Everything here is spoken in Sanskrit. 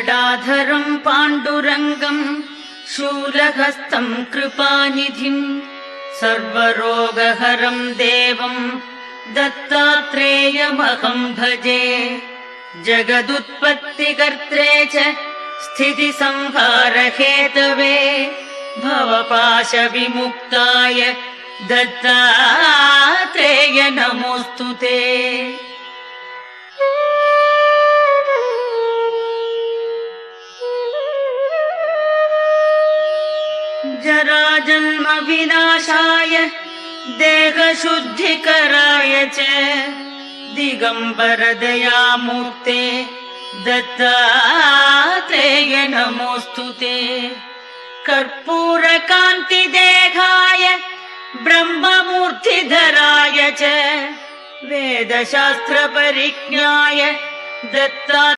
गदाधरम् पाण्डुरङ्गम् शूलहस्तम् कृपानिधिम् सर्वरोगहरम् देवम् दत्तात्रेयमहम् भजे। जगदुत्पत्तिकर्त्रे च स्थितिसंहारहेतवे भवपाशविमुक्ताय दत्तात्रेय नमोऽस्तु ते। जराजन्म विनाशाय देहशुद्धिकराय च दिगम्बर दयामूर्ते दत्तात्रेय नमोऽस्तु ते। कर्पूरकान्तिदेहाय ब्रह्ममूर्तिधराय च वेदशास्त्रपरिज्ञाय दत्ता